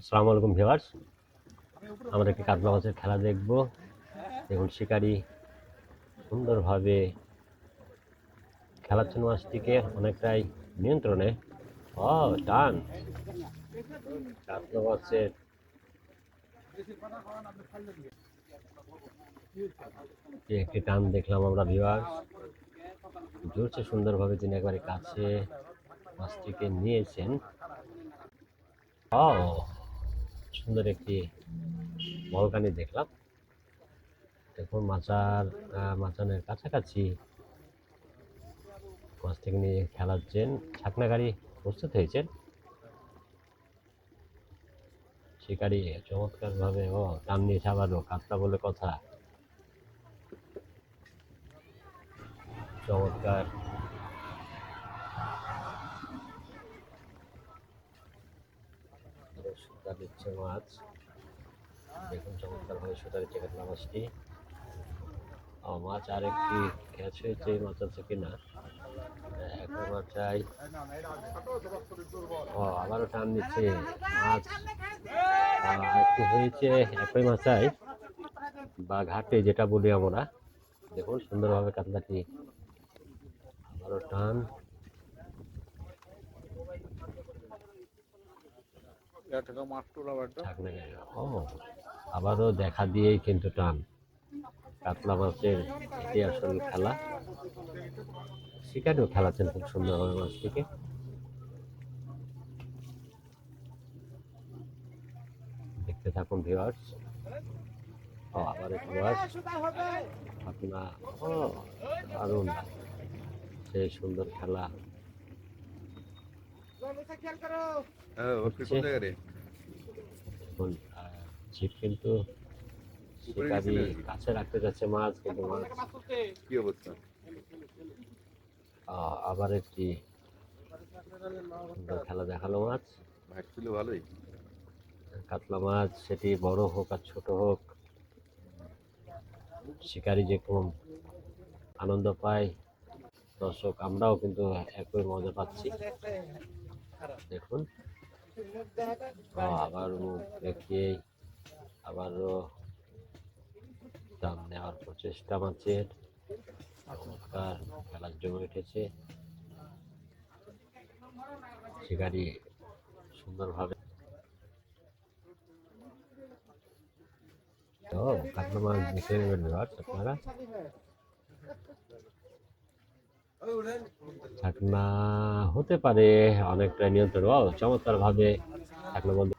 আসসালামু আলাইকুম ভিউয়ার্স, আমরা একটি কাতলা মাছের খেলা দেখব। দেখুন শিকারী সুন্দরভাবে খেলাচ্ছেন মাছটিকে অনেকটাই নিয়ন্ত্রণে। টান কাতলা মাছের একটি টান দেখলাম আমরা ভিউয়ার্স। জোরছে সুন্দরভাবে তিনি একবারে কাছে মাছটিকে নিয়েছেন। সুন্দর একটি বলকানি দেখলাম। দেখুন মাচানের কাছাকাছি মাছটিকে নিয়ে খেলাচ্ছেন। ছাকনাকারী প্রস্তুত হয়েছেন। শিকারী চমৎকার ভাবে টান নিয়েছে, আবারও কাতলা বলে কথা। চমৎকার সুতা দিচ্ছে মাছ। দেখুন চমৎকার ভাবে সুতা দিচ্ছে কাতলা মাছটি। মাছ আরেকটি ক্যাচ হয়েছে, মাছ আছে কিনা একই মাছাই। আবারও টান দিচ্ছে মাছ। একটি হয়েছে একই মাছাই বা ঘাটে যেটা বলি আমরা। দেখুন সুন্দরভাবে কাতলাটি আবারও টান। আবারও দেখা দিয়েই কিন্তু টান। কাতলা মাছের এটি আসল খেলা। শিকারিও খেলাচ্ছেন খুব সুন্দরভাবে মাছটিকে। দেখতে থাকুন ভিউয়ার্স। আবার একটু মাছ আপনার দারুণ, সেই সুন্দর খেলা ছিপ কিন্তু শিকারি কাছে রাখতে যাচ্ছে মাছ, কিন্তু মাছ কি অবস্থা। আবার একটি সুন্দর খেলা দেখালো মাছ। ছিল ভালোই কাতলা মাছ, সেটি বড় হোক আর ছোট হোক, শিকারি যেরকম আনন্দ পায়, দর্শক আমরাও কিন্তু একই মজা পাচ্ছি। দেখুন আবার মুখ দেখিয়ে আবারও দাম নেওয়ার প্রচেষ্টা মাছের। চমৎকার খেলার জমে উঠেছে। শিকারি সুন্দরভাবে কাতলা মাছ দেখে নেবেন আপনারা। ছাকনা হতে পারে অনেকটা নিয়ন্ত্রণ। চমৎকার ভাবে ছাকনা বন্ধ।